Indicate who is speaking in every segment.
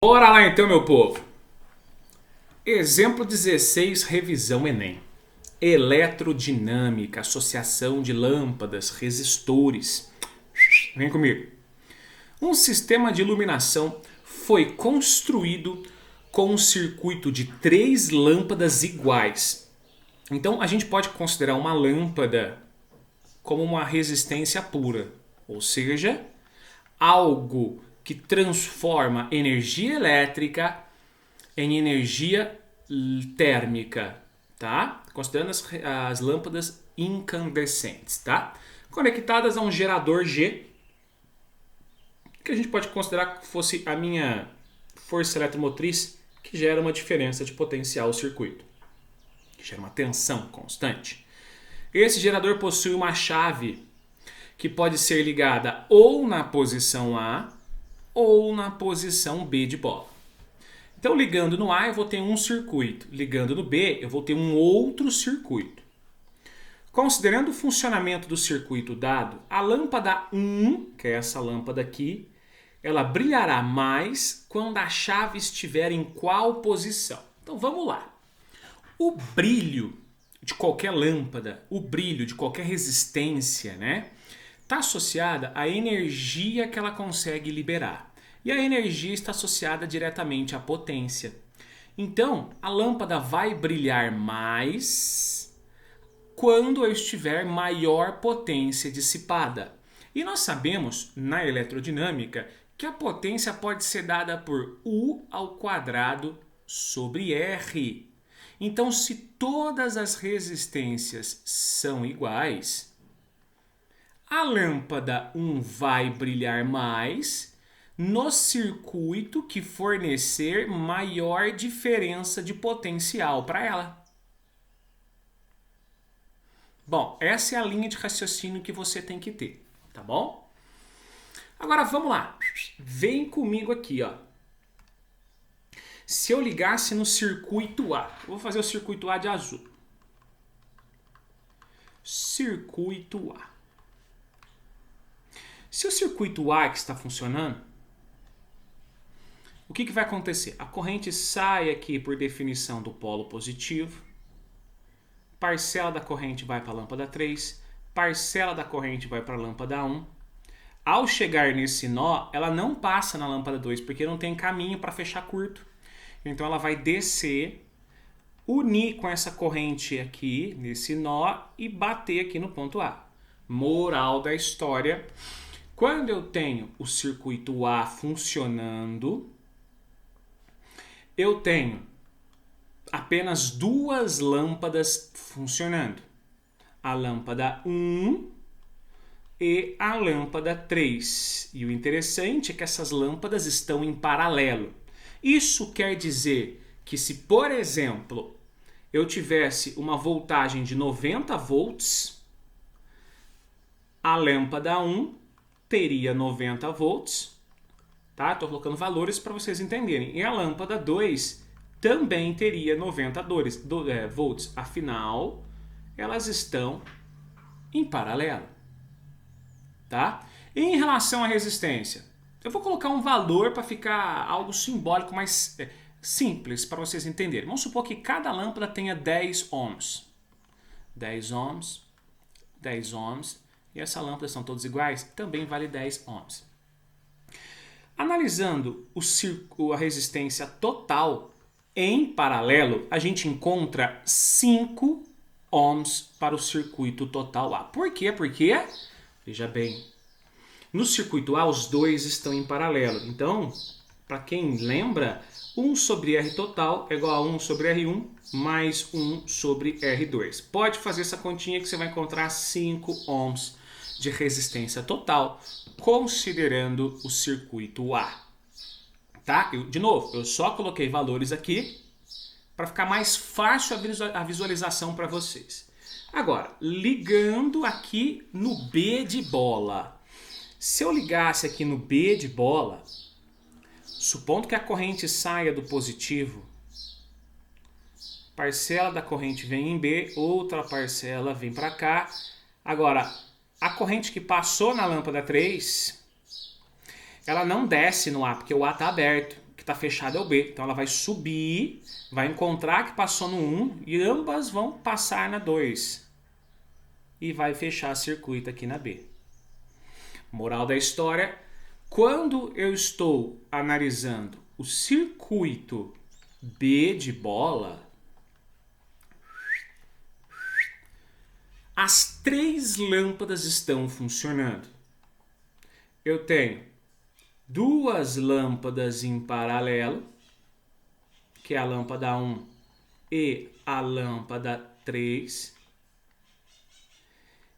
Speaker 1: Bora lá então, meu povo. Exemplo 16, revisão Enem. Eletrodinâmica, associação de lâmpadas, resistores. Vem comigo. Um sistema de iluminação foi construído com um circuito de 3 lâmpadas iguais. Então a gente pode considerar uma lâmpada como uma resistência pura, ou seja, algo que transforma energia elétrica em energia térmica, tá? Considerando as lâmpadas incandescentes, tá? Conectadas a um gerador G, que a gente pode considerar que fosse a minha força eletromotriz, que gera uma diferença de potencial ao circuito, que gera uma tensão constante. Esse gerador possui uma chave que pode ser ligada ou na posição A ou na posição B de bola. Então, ligando no A, eu vou ter um circuito. Ligando no B, eu vou ter um outro circuito. Considerando o funcionamento do circuito dado, a lâmpada 1, que é essa lâmpada aqui, ela brilhará mais quando a chave estiver em qual posição? Então, vamos lá. O brilho de qualquer lâmpada, o brilho de qualquer resistência, né, está associada à energia que ela consegue liberar. E a energia está associada diretamente à potência. Então, a lâmpada vai brilhar mais quando eu estiver maior potência dissipada. E nós sabemos, na eletrodinâmica, que a potência pode ser dada por U ao quadrado sobre R. Então, se todas as resistências são iguais, a lâmpada 1 vai brilhar mais no circuito que fornecer maior diferença de potencial para ela. Bom, essa é a linha de raciocínio que você tem que ter, tá bom? Agora vamos lá. Vem comigo aqui, ó. Se eu ligasse no circuito A, eu vou fazer o circuito A de azul. Circuito A. Se o circuito A que está funcionando, o que vai acontecer? A corrente sai aqui por definição do polo positivo, parcela da corrente vai para a lâmpada 3, parcela da corrente vai para a lâmpada 1. Ao chegar nesse nó, ela não passa na lâmpada 2, porque não tem caminho para fechar curto. Então ela vai descer, unir com essa corrente aqui, nesse nó, e bater aqui no ponto A. Moral da história: quando eu tenho o circuito A funcionando, eu tenho apenas 2 lâmpadas funcionando. A lâmpada 1 e a lâmpada 3. E o interessante é que essas lâmpadas estão em paralelo. Isso quer dizer que se, por exemplo, eu tivesse uma voltagem de 90 volts, a lâmpada 1 teria 90 volts, tá? Estou colocando valores para vocês entenderem. E a lâmpada 2 também teria 90 volts. Afinal, elas estão em paralelo, tá? E em relação à resistência, eu vou colocar um valor para ficar algo simbólico, mais simples para vocês entenderem. Vamos supor que cada lâmpada tenha 10 ohms. 10 ohms, 10 ohms. E essas lâmpadas são todas iguais? Também vale 10 ohms. Analisando a resistência total em paralelo, a gente encontra 5 ohms para o circuito total A. Por quê? Porque, veja bem, no circuito A os dois estão em paralelo. Então, para quem lembra, 1 sobre R total é igual a 1 sobre R1 mais 1 sobre R2. Pode fazer essa continha que você vai encontrar 5 ohms de resistência total, considerando o circuito A. Tá? De novo, eu só coloquei valores aqui para ficar mais fácil a visualização para vocês. Agora, ligando aqui no B de bola. Se eu ligasse aqui no B de bola, supondo que a corrente saia do positivo, parcela da corrente vem em B, outra parcela vem para cá. Agora, a corrente que passou na lâmpada 3, ela não desce no A, porque o A está aberto. que está fechado é o B. Então ela vai subir, vai encontrar que passou no 1 e ambas vão passar na 2. E vai fechar circuito aqui na B. Moral da história, quando eu estou analisando o circuito B de bola, as 3 lâmpadas estão funcionando. Eu tenho 2 lâmpadas em paralelo, que é a lâmpada 1 e a lâmpada 3.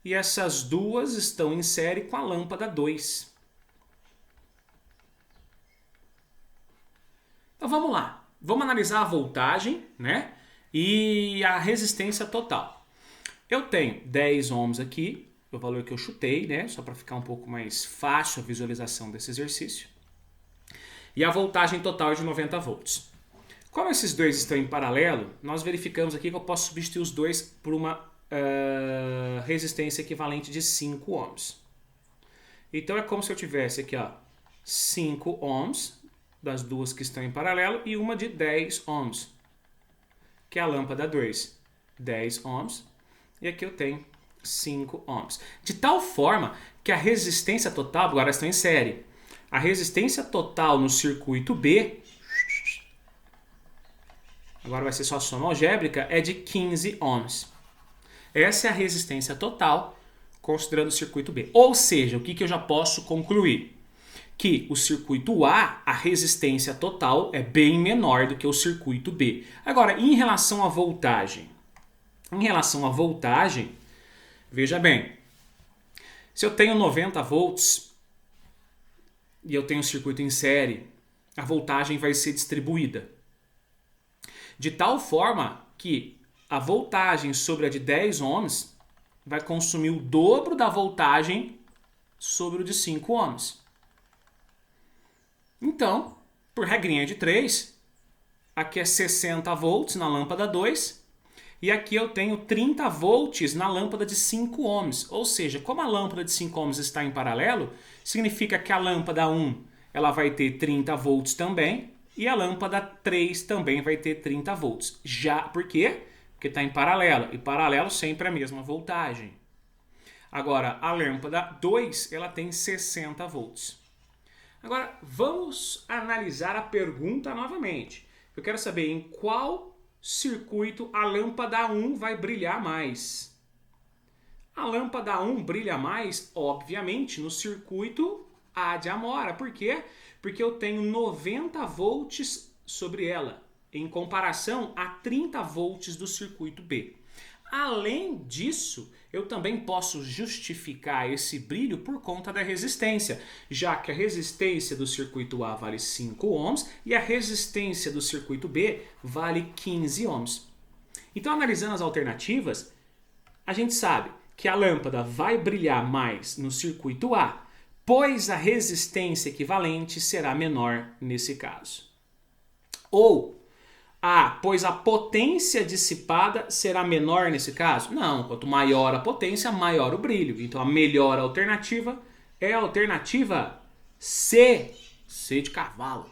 Speaker 1: E essas 2 estão em série com a lâmpada 2. Então vamos lá. Vamos analisar a voltagem, né? E a resistência total. Eu tenho 10 ohms aqui, o valor que eu chutei, né? Só para ficar um pouco mais fácil a visualização desse exercício. E a voltagem total é de 90 volts. Como esses dois estão em paralelo, nós verificamos aqui que eu posso substituir os dois por uma resistência equivalente de 5 ohms. Então é como se eu tivesse aqui, ó, 5 ohms das 2 que estão em paralelo e uma de 10 ohms, que é a lâmpada 2. 10 ohms e aqui eu tenho 5 ohms. De tal forma que a resistência total, agora estão em série, a resistência total no circuito B, agora vai ser só soma algébrica, é de 15 ohms. Essa é a resistência total, considerando o circuito B. Ou seja, o que eu já posso concluir? Que o circuito A, a resistência total é bem menor do que o circuito B. Agora, em relação à voltagem. Em relação à voltagem, veja bem, se eu tenho 90 volts e eu tenho um circuito em série, a voltagem vai ser distribuída. De tal forma que a voltagem sobre a de 10 ohms vai consumir o dobro da voltagem sobre o de 5 ohms. Então, por regrinha de 3, aqui é 60 volts na lâmpada 2 e aqui eu tenho 30 volts na lâmpada de 5 ohms. Ou seja, como a lâmpada de 5 ohms está em paralelo, significa que a lâmpada 1 ela vai ter 30 volts também e a lâmpada 3 também vai ter 30 volts. Já, por quê? Porque está em paralelo, e paralelo sempre a mesma voltagem. Agora, a lâmpada 2, ela tem 60 volts. Agora, vamos analisar a pergunta novamente. Eu quero saber em qual circuito a lâmpada 1 vai brilhar mais. A lâmpada 1 brilha mais, obviamente, no circuito A de amora. Por quê? Porque eu tenho 90 volts sobre ela, em comparação a 30 volts do circuito B. Além disso, eu também posso justificar esse brilho por conta da resistência, já que a resistência do circuito A vale 5 ohms e a resistência do circuito B vale 15 ohms. Então, analisando as alternativas, a gente sabe que a lâmpada vai brilhar mais no circuito A, pois a resistência equivalente será menor nesse caso. Ou pois a potência dissipada será menor nesse caso? Não, quanto maior a potência, maior o brilho. Então a melhor alternativa é a alternativa C, C de cavalo.